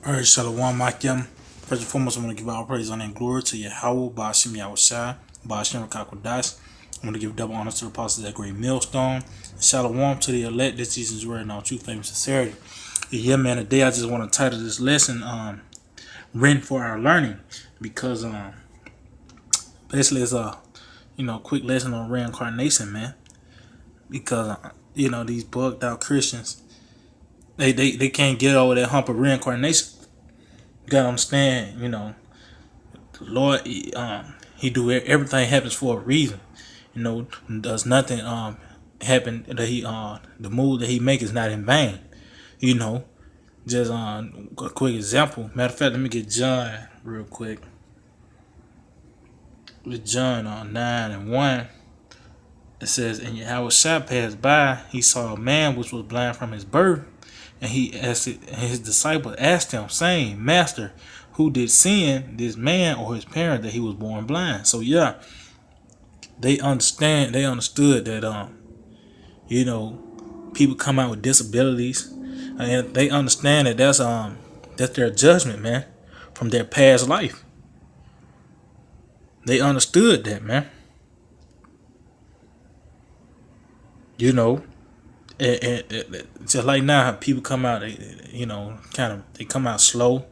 Alright, Shalom Makim. First and foremost, I'm going to give all praise, honor, and glory to Yahweh, Ba'ashim Yahushai, Ba'ashim Rakakwadash. I'm going to give double honor to the apostles of that great millstone. Shalom to the elect, this Jesus' word in all true fame and sincerity. Yeah, man, today I just want to title this lesson, Written for Our Learning, because basically it's a, quick lesson on reincarnation, man. Because, these bugged out Christians, they can't get over that hump of reincarnation. You gotta understand, the Lord, He do everything happens for a reason. Does nothing happen that the move that He make is not in vain. Just a quick example. Matter of fact, let me get John real quick. With John 9:1, it says, "And Yahushua passed by, he saw a man which was blind from his birth. And his disciples asked him, saying, Master, who did sin, this man or his parent, that he was born blind?" So yeah, they understood that people come out with disabilities, and they understand that that's their judgment, man, from their past life. They understood that, man. And just like now, people come out, they come out slow.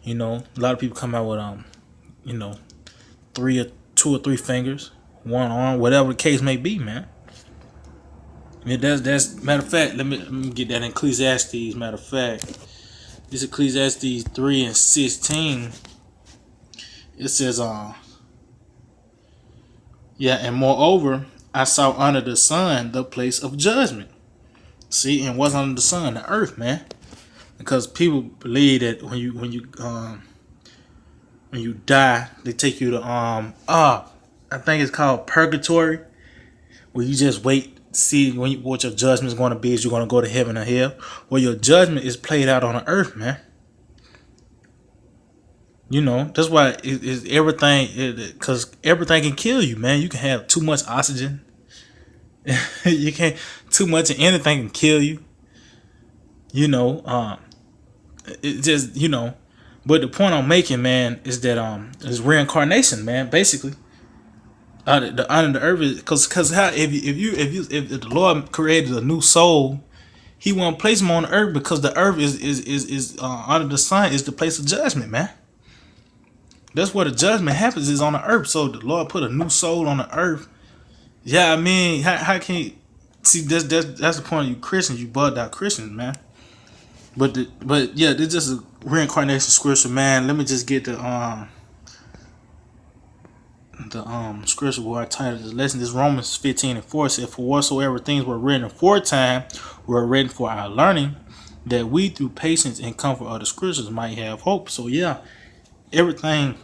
A lot of people come out with two or three fingers, one arm, whatever the case may be, man. That's matter of fact. Let me get that in Ecclesiastes. Matter of fact, this is Ecclesiastes 3:16. It says, and moreover, I saw under the sun the place of judgment. See, and what's under the sun? The earth, man. Because people believe that when you die, they take you to I think it's called purgatory, where you just wait, see what your judgment is going to be. Is you're going to go to heaven or hell? Well, your judgment is played out on the earth, man. That's why it's everything, because everything can kill you, man. You can have too much oxygen. You can't, too much of anything can kill you. It just, but the point I'm making, man, is that is reincarnation, man. Basically, the under the earth is because how if the Lord created a new soul, He won't place him on the earth, because the earth is under the sun is the place of judgment, man. That's where the judgment happens, is on the earth. So the Lord put a new soul on the earth. Yeah, I mean, how can you see? That's the point of you Christians, you bugged out Christians, man. But yeah, this just a reincarnation scripture, man. Let me just get the scripture where I titled this lesson. This Romans 15:4 said, "For whatsoever things were written aforetime were written for our learning, that we through patience and comfort of the scriptures might have hope." So yeah, everything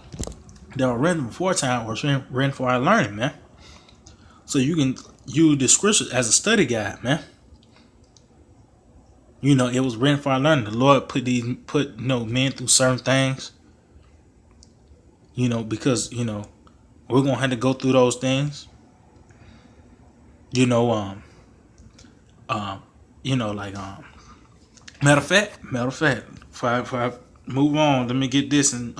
that were written aforetime was written for our learning, man. So you can use the scriptures as a study guide, man. It was written for our learning. The Lord put men through certain things. Because we're gonna have to go through those things. Matter of fact, if I move on, let me get this in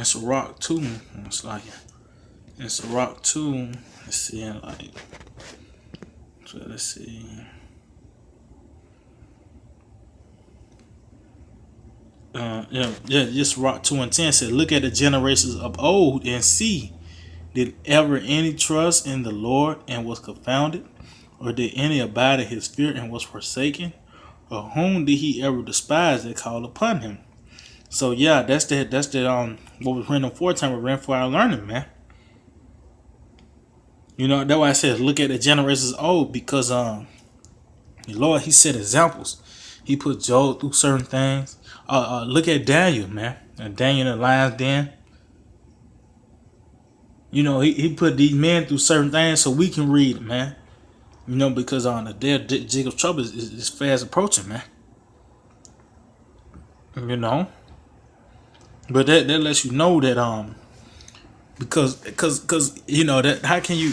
Sirach 2. It's like in Sirach 2. Let's see, let's see. Just Rock 2:10 said, "Look at the generations of old and see, did ever any trust in the Lord and was confounded, or did any abide in His fear and was forsaken, or whom did He ever despise that called upon Him?" So yeah, that's that what was written aforetime was written for our learning, man. That's why I said look at the generations of old, because the Lord, He set examples. He put Job through certain things. Look at Daniel, man. Daniel in the lion's den. He put these men through certain things so we can read it, man. Because on the day of Jacob's trouble is fast approaching, man. But that lets you know that because that how can you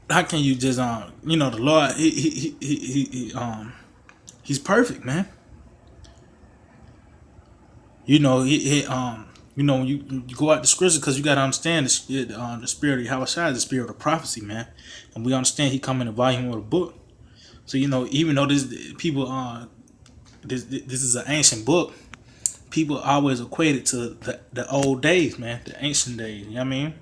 how can you just the Lord He's perfect, man. You know, you know, you go out the scripture because you got to understand the spirit of Yahweh Shai is the spirit of prophecy, man. And we understand he come in the volume of the book. So, you know, even though this people, this is an ancient book, people always equate it to the old days, man, the ancient days. You know what I mean?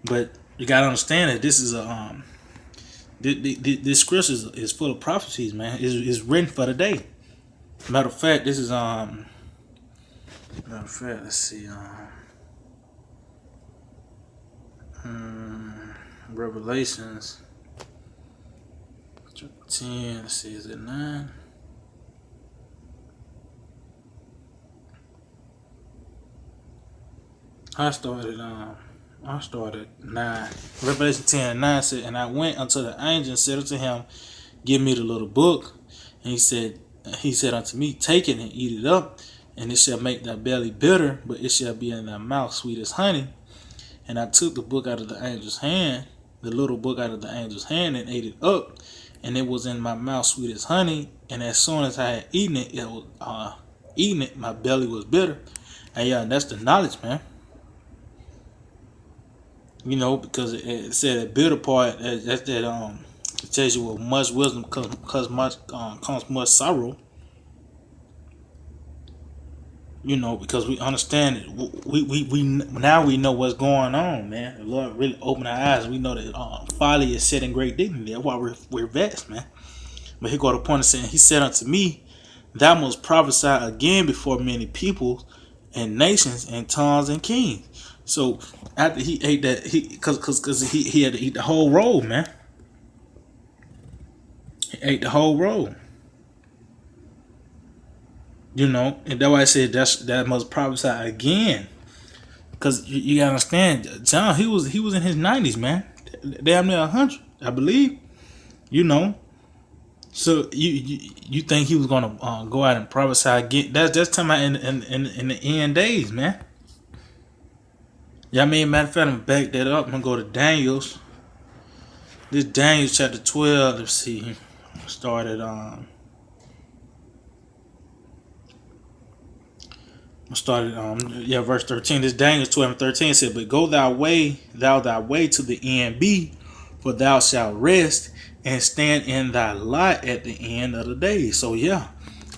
But you got to understand that this is this scripture is full of prophecies, man. It's written for the day. Matter of fact, this is matter of fact, let's see, Revelations chapter 10. Let's see, is it 9? I started 9. Revelation 10:9 said, and I went unto the angel and said unto him, give me the little book. And he said unto me, take it and eat it up, and it shall make thy belly bitter, but it shall be in thy mouth sweet as honey. And I took the book out of the angel's hand, the little book out of the angel's hand, and ate it up, and it was in my mouth sweet as honey. And as soon as I had eaten it, my belly was bitter. And yeah, that's the knowledge, man. You know, because it said the bitter part, that's that it tells you with much wisdom comes much sorrow. You know, because we understand it. We now we know what's going on, man. The Lord really opened our eyes. We know that folly is set in great dignity. That's why we're vexed, man. But he got a point of saying, he said unto me, thou must prophesy again before many peoples and nations and tongues and kings. So after he ate that, because he had to eat the whole roll, man. He ate the whole roll. You know, and that's why I said that must prophesy again. Because you gotta understand, John, he was in his 90s, man. Damn near 100, I believe. You know. So you think he was gonna go out and prophesy again? That's talking about in the end days, man. Yeah, I mean, matter of fact, I'm gonna back that up. I'm gonna go to Daniel's. This Daniel chapter 12. Let's see. Started verse 13. This Daniel 12:13 said, but go thy way to the end be, for thou shalt rest and stand in thy lot at the end of the day. So yeah,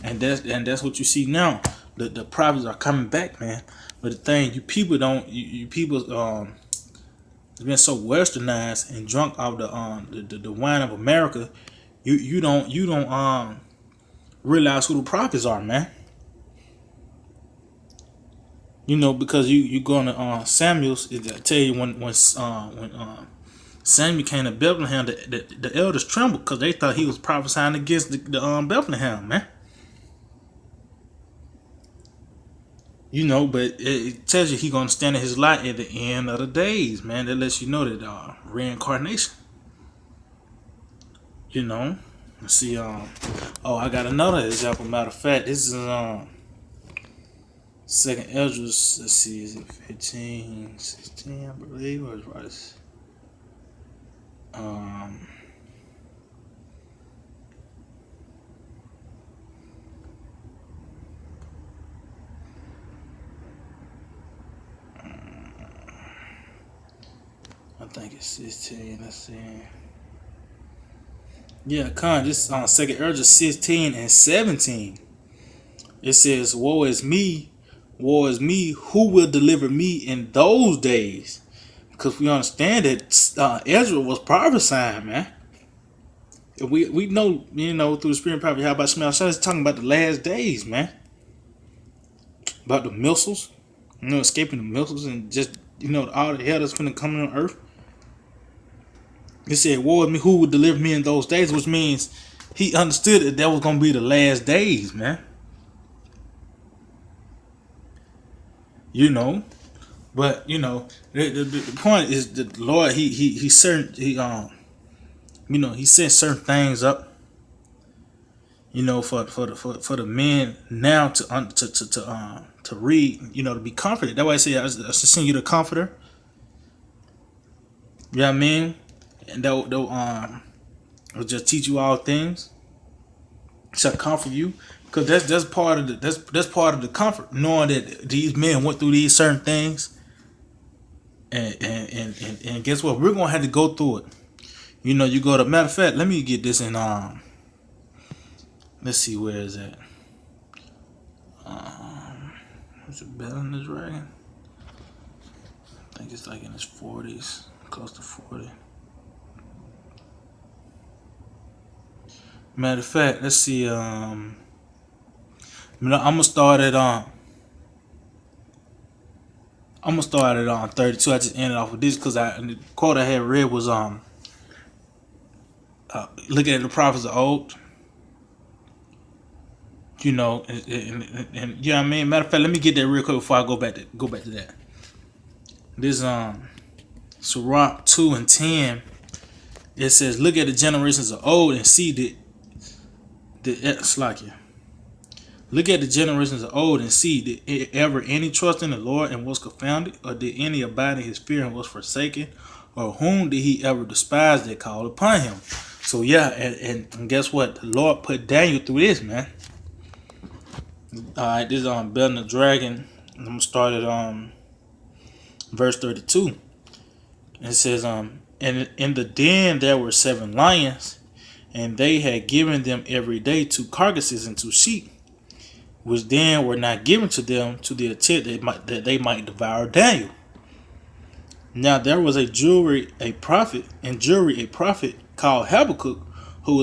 and that's what you see now. The prophets are coming back, man. But the thing, you people don't, you people it's been so westernized and drunk off the wine of America. You don't realize who the prophets are, man. You know, because you go to Samuel's, I tell you when Samuel came to Bethlehem, the elders trembled because they thought he was prophesying against the Bethlehem, man. You know, but it tells you he gonna stand in his light at the end of the days, man. That lets you know that reincarnation. You know, let's see. I got another example. Matter of fact, this is Second Esdras. Let's see, is it 15, 16, I believe, or is I think it's 16. Let's see. Yeah, this Second Esdras 16 and 17. It says, woe is me, who will deliver me in those days? Because we understand that Ezra was prophesying, man. We know, you know, through the spirit of prophecy, how about Shemaiah Shai is talking about the last days, man. About the missiles, you know, escaping the missiles and just, you know, all the hell that's going to come on earth. It said, woe is me, who would deliver me in those days? Which means he understood that was going to be the last days, man. You know, but you know the point is that the Lord he sent certain things up, you know, for the men now to read, you know, to be comforted. That's why I say I send you the comforter. You know what I mean? And will just teach you all things, shall comfort you. Because that's part of the that's part of the comfort, knowing that these men went through these certain things, and guess what? We're gonna have to go through it. You know, you go to matter of fact, let me get this in let's see where is that. Is it better than the dragon? I think it's like in his 40s, close to 40. Matter of fact, let's see. I'm gonna start at 32. I just ended off with this because the quote I had read was looking at the prophets of old. You know, and you know what I mean. Matter of fact, let me get that real quick before I go back to that. This Sirach 2:10. It says, "Look at the generations of old and see Look at the generations of old and see, did ever any trust in the Lord and was confounded, or did any abide in his fear and was forsaken, or whom did he ever despise that called upon him?" So yeah, and guess what? The Lord put Daniel through this, man. Alright, this is Building the Dragon. I'm gonna start at verse 32. It says, and in the den there were 7 lions, and they had given them every day 2 carcasses and 2 sheep, which then were not given to them to the intent that they might devour Daniel. Now there was a prophet called Habakkuk, who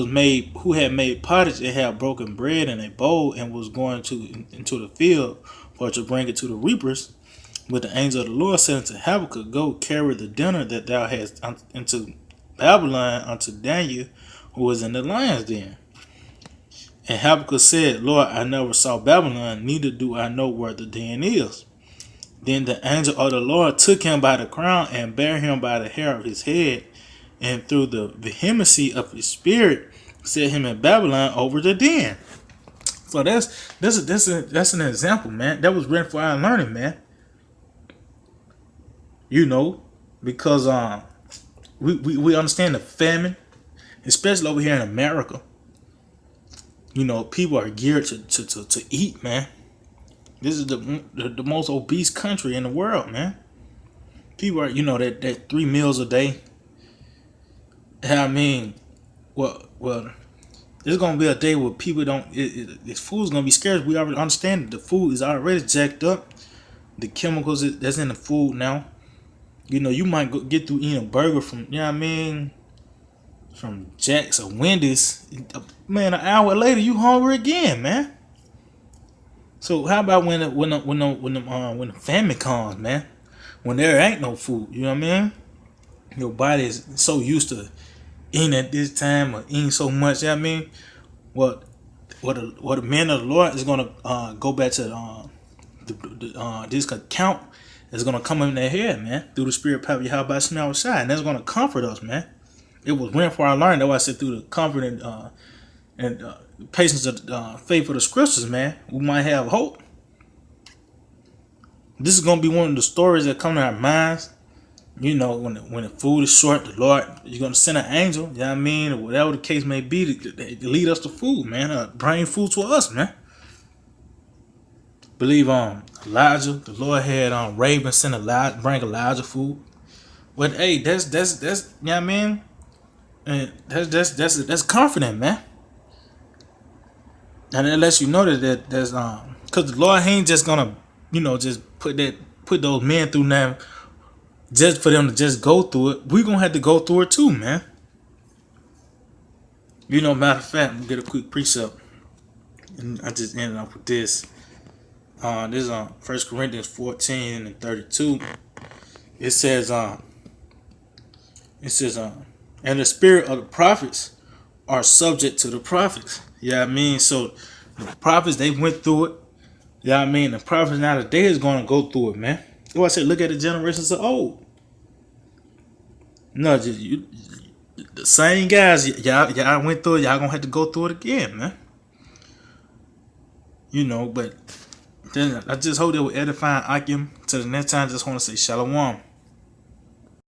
had made pottage and had broken bread in a bowl and was going into the field for to bring it to the reapers. But the angel of the Lord said unto Habakkuk, "Go carry the dinner that thou hast into Babylon unto Daniel, who was in the lion's den." And Habakkuk said, "Lord, I never saw Babylon, neither do I know where the den is." Then the angel of the Lord took him by the crown and bare him by the hair of his head, and through the vehemency of his spirit set him in Babylon over the den. So that's an example, man. That was written for our learning, man. You know, because we understand the famine, especially over here in America. You know, people are geared to eat, man. This is the most obese country in the world, man. People are, that 3 meals a day. I mean, well, there's gonna be a day where people don't. This food's gonna be scarce. We already understand that the food is already jacked up. The chemicals that's in the food now. You know, you might get through eating a burger from, from Jack's or Wendy's. Man, an hour later you hungry again, man. So how about when the famine comes, man? When there ain't no food, you know what I mean? Your body is so used to eating at this time or eating so much, you know what I mean? What the man of the Lord is gonna go back to this account is gonna come in their head, man, through the spirit power of Yahweh Shema Shai, and that's gonna comfort us, man. It was written for our learning. That's why I said through the comfort and patience of faith of the scriptures, man, we might have hope. This is gonna be one of the stories that come to our minds. You know, when the food is short, the Lord, you're gonna send an angel, you know what I mean, or whatever the case may be, to lead us to food, man, bring food to us, man. Believe Elijah, the Lord had Raven send bring Elijah food. But hey, that's you know what I mean, and that's confident, man. And it lets you know that there's because the Lord ain't just gonna just put those men through now just for them to just go through it. We're gonna have to go through it too, man. Matter of fact, I'm gonna get a quick precept, and I just ended up with this. This is 1 Corinthians 14 and 32. It says, and the spirit of the prophets are subject to the prophets. Yeah, I mean, so the prophets, they went through it. Yeah, I mean, the prophets now today is going to go through it, man. That's why I said, look at the generations of old. No, the same guys, y'all went through it. Y'all gonna have to go through it again, man. But then I just hope they will edify Akim. Till the next time, I just want to say shalom.